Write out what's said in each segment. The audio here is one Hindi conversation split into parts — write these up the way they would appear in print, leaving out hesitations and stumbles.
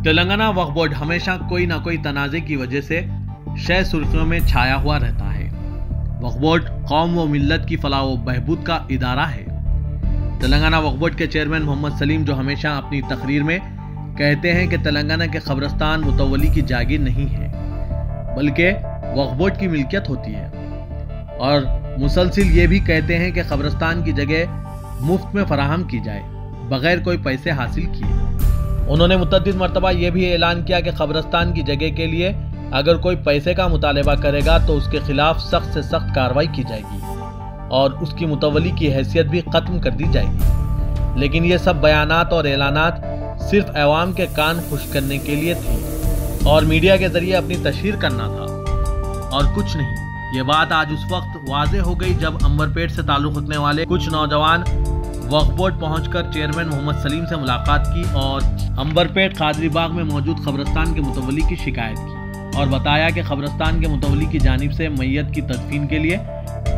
तेलंगाना वक्फ बोर्ड हमेशा कोई ना कोई तनाज़े की वजह से शह सुर्खियों में छाया हुआ रहता है। वक्फ बोर्ड कौम व मिल्लत की फलाह व बहबूद का इदारा है। तेलंगाना वक्फ बोर्ड के चेयरमैन मोहम्मद सलीम जो हमेशा अपनी तकरीर में कहते हैं कि तेलंगाना के कब्रिस्तान मुतवली की जागीर नहीं है बल्कि वक्फ बोर्ड की मिल्कियत होती है, और मुसलसिल ये भी कहते हैं कि कब्रिस्तान की जगह मुफ्त में फराहम की जाए बगैर कोई पैसे हासिल किए। उन्होंने मुतअद्दिद मरतबा यह भी ऐलान किया कि कब्रिस्तान की जगह के लिए अगर कोई पैसे का मुतालबा करेगा तो उसके खिलाफ सख्त से सख्त कार्रवाई की जाएगी और उसकी मुतवली की हैसियत भी खत्म कर दी जाएगी। लेकिन ये सब बयानात और ऐलानात सिर्फ अवाम के कान खुश करने के लिए थी और मीडिया के जरिए अपनी तशहीर करना था और कुछ नहीं। ये बात आज उस वक्त वाज़ेह हो गई जब अंबरपेट से ताल्लुक़ रखने वाले कुछ नौजवान वक्फ बोर्ड पहुंचकर चेयरमैन मोहम्मद सलीम से मुलाकात की और अंबरपेट कादरी बाग में मौजूद कब्रिस्तान के मुतवली की शिकायत की और बताया कि कब्रिस्तान के मुतवली की जानिब से मैयत की तदफीन के लिए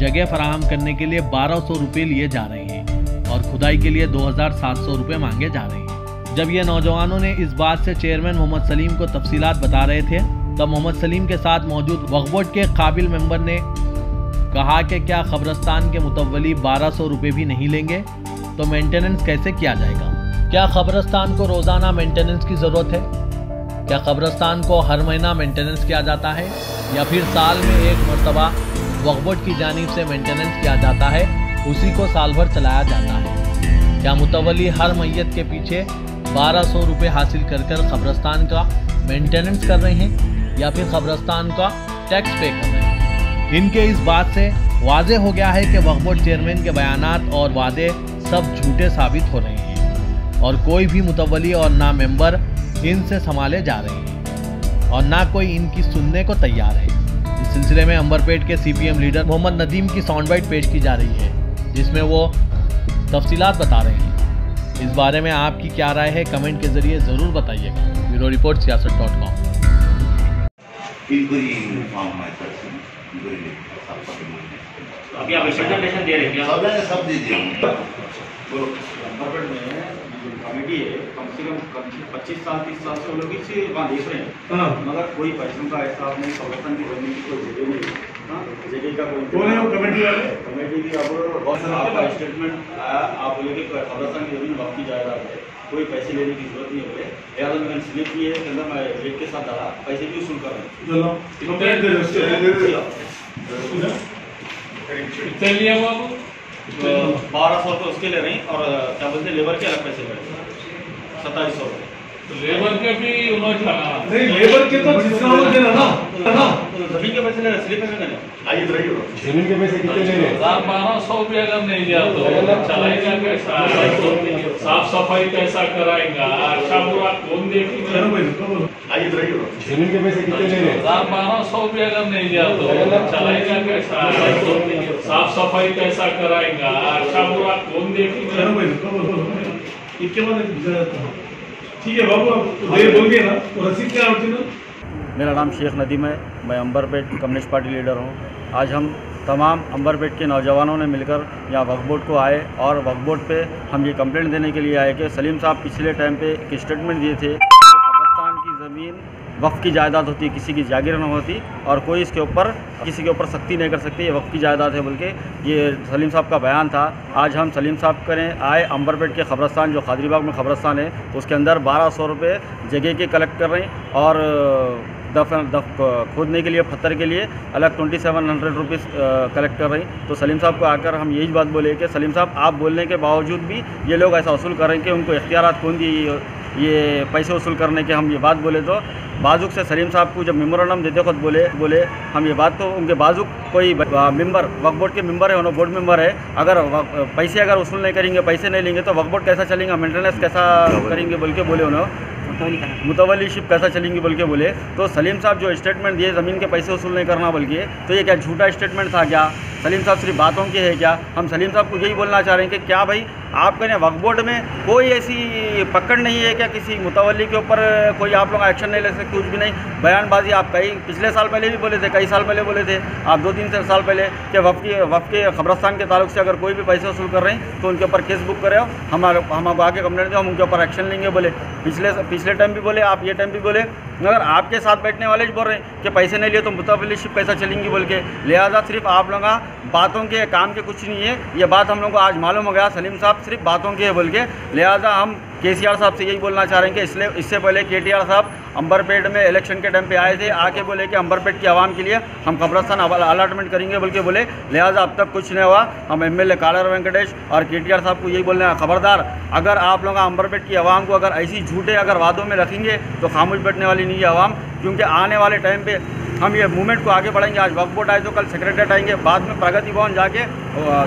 जगह फराहम करने के लिए 1200 रुपये लिए जा रहे हैं और खुदाई के लिए 2700 रुपये मांगे जा रहे हैं। जब ये नौजवानों ने इस बात से चेयरमैन मोहम्मद सलीम को तफसीलात बता रहे थे तब मोहम्मद सलीम के साथ मौजूद वक्फ बोर्ड के काबिल मेंबर ने कहा कि क्या कब्रिस्तान के मुतवली 1200 रुपये भी नहीं लेंगे तो मेंटेनेंस कैसे किया जाएगा? क्या कब्रिस्तान को रोज़ाना मेंटेनेंस की ज़रूरत है? क्या कब्रिस्तान को हर महीना मेंटेनेंस किया जाता है या फिर साल में एक मरतबा वक्फ बोर्ड की जानिब से मेंटेनेंस किया जाता है, उसी को साल भर चलाया जाता है? क्या मुतवली हर मैयत के पीछे 1200 रुपये हासिल कर कब्रिस्तान का मेंटेनेंस कर रहे हैं या फिर कब्रिस्तान का टैक्स पे कर रहे हैं? इनके इस बात से वाज़ेह हो गया है कि वक्फ बोर्ड चेयरमैन के बयानात और वादे सब झूठे साबित हो रहे हैं और कोई भी मुतवली और ना मेंबर इनसे संभाले जा रहे हैं और ना कोई इनकी सुनने को तैयार है। इस सिलसिले में अंबरपेट के CPM लीडर मोहम्मद नदीम की साउंड बाइट पेश की जा रही है जिसमें वो तफसीलात बता रहे हैं। इस बारे में आपकी क्या राय है कमेंट के जरिए ज़रूर बताइएगा। Bureau report siyaasat.com। अभी आप प्रेजेंटेशन दे रहे हैं सब दीजिए। अंबरपेट में कमेटी है कम से कम 25 साल 30 साल से वो लोग इसे वहाँ देख रहे हैं मगर कोई पैसों का ऐसा नहीं, कब्रिस्तान की बनने की कोई जगह नहीं। जगह का कोई कमेटी वाले कमेटी की आपका स्टेटमेंट आप बोले कि कब्रिस्तान की जमीन वक्त की जायदाद है, कोई पैसे लेने की जरूरत नहीं बोले। यार मैंने स्लिप की है के अंदर मैं रेट के साथ डाला, पैसे भी वसूल कर रहे हैं। चलिए बाबू 1200 रुपये उसके ले रहे हैं और क्या बोलते हैं लेबर के अलग पैसे ले रहे हैं 2700 रुपये। लेबर के भी उन्होंने नहीं, लेबर के तो जितना हो देना ना जमीन के पैसे ले रहे, स्लिप में आइए जमीन के पैसे कितने ले रहे? 1200 रुपये अगर नहीं दिया तो चलाएगा कैसा? साफ सफाई कैसा कराएगा? अच्छा बुरा कौन देखेगा? आइए जमीन के पैसे कितने ले रहे? 1200 रुपये अगर नहीं दिया तो चलाएगा कैसा? साफ सफाई कैसा कराएगा? अच्छा बुरा कौन देखेगा? इसके बाद ठीक है बाबू, आप बोल दिए ना, रसीद क्या होती ना? मेरा नाम शेख नदीम है, मैं अंबरपेट कम्युनिस्ट पार्टी लीडर हूँ। आज हम तमाम अंबरपेट के नौजवानों ने मिलकर यहाँ वक्फ बोर्ड को आए और वक्फ बोर्ड पे हम ये कंप्लेंट देने के लिए आए कि सलीम साहब पिछले टाइम पे एक स्टेटमेंट दिए थे कि कब्रिस्तान की ज़मीन वक्फ की जायदाद होती है, किसी की जागीर न होती और कोई इसके ऊपर किसी के ऊपर सख्ती नहीं कर सकती, ये वक्फ की जायदाद है बोल के ये सलीम साहब का बयान था। आज हम सलीम साहब करें आए अंबरपेट के कब्रिस्तान जो कादरी बाग में कब्रिस्तान है तो उसके अंदर 1200 रुपये जगह के कलेक्ट कर रहे हैं और खोदने के लिए पत्थर के लिए अलग 2700 रुपीज़ कलेक्ट कर रही। तो सलीम साहब को आकर हम यही बात बोले कि सलीम साहब आप बोलने के बावजूद भी ये लोग ऐसा वसूल कर रहे हैं कि उनको इख्तियारात कौन दिए ये पैसे वसूल करने के। हम ये बात बोले तो बाजुक से सलीम साहब को जब मेमोरेंडम देते खुद बोले हम ये बात तो उनके बाजुक कोई मेंबर वक्फ बोर्ड के मेंबर है, उन्होंने बोर्ड मेंबर है, अगर पैसे अगर वसूल नहीं करेंगे, पैसे नहीं लेंगे तो वक्फ बोर्ड कैसा चलेगा, मेंटेनेंस कैसा करेंगे बोल के बोले उन्होंने, मुतवलीशिप कैसा चलेंगी बोल के बोले। तो सलीम साहब जो स्टेटमेंट दिए ज़मीन के पैसे वसूल नहीं करना बोल के, तो ये क्या झूठा स्टेटमेंट था क्या? सलीम साहब सिर्फ बातों के है क्या? हम सलीम साहब को यही बोलना चाह रहे हैं कि क्या भाई आपके ने वक्फ बोर्ड में कोई ऐसी पकड़ नहीं है क्या? किसी मुतवल्ली के ऊपर कोई आप लोग एक्शन नहीं ले सकते? कुछ भी नहीं, बयानबाजी आप कई पिछले साल पहले भी बोले थे, कई साल पहले बोले थे आप, 2-3 साल पहले कि वक्फ के कब्रस्तान के ताल्लुक से अगर कोई भी पैसे वसूल कर रहे हैं तो उनके ऊपर केस बुक करे, हम आगे कंप्लेंट दें, हम उनके ऊपर एक्शन लेंगे बोले। पिछले टाइम भी बोले आप, ये टाइम भी बोले, मगर आपके साथ बैठने वाले बोल रहे हैं कि पैसे नहीं लिए तो मुतवल्लीशिप कैसा चलेंगी बोल के। लिहाजा सिर्फ आप लोग बातों के, काम के कुछ नहीं है, ये बात हम लोग को आज मालूम हो गया सलीम साहब सिर्फ बातों के है बोल के। लिहाजा हम केसीआर साहब से यही बोलना चाह रहे हैं कि इससे पहले केटीआर साहब अंबरपेट में इलेक्शन के टाइम पे आए थे, आके बोले कि अंबरपेट की आवाम के लिए हम कब्रस्तान अलाटमेंट करेंगे बोल के बोले। लिहाजा अब तक कुछ नहीं हुआ। हम एमएलए कालर वेंकटेश और केटीआर साहब को यही बोलना है, खबरदार अगर आप लोग अंबरपेट की आवाम को अगर ऐसी झूठे अगर वादों में रखेंगे तो खामोश बैठने वाली नहीं है आवाम, क्योंकि आने वाले टाइम पे हम ये मूवमेंट को आगे बढ़ाएंगे। आज वक्फ बोर्ड आए तो कल सेक्रेटरीट आएंगे, बाद में प्रगति भवन जाके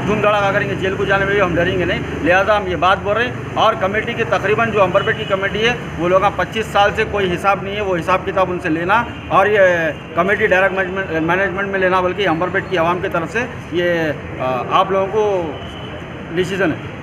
धूम धड़ाका करेंगे, जेल को जाने में भी हम डरेंगे नहीं। लिहाजा हम ये बात बोल रहे हैं। और कमेटी की तकरीबन जो अंबरपेट की कमेटी है वो लोग 25 साल से कोई हिसाब नहीं है, वो हिसाब किताब उनसे लेना और ये कमेटी डायरेक्ट मैनेजमेंट में लेना, बल्कि अंबरपेट की आवाम की तरफ से ये आप लोगों को डिसीजन है।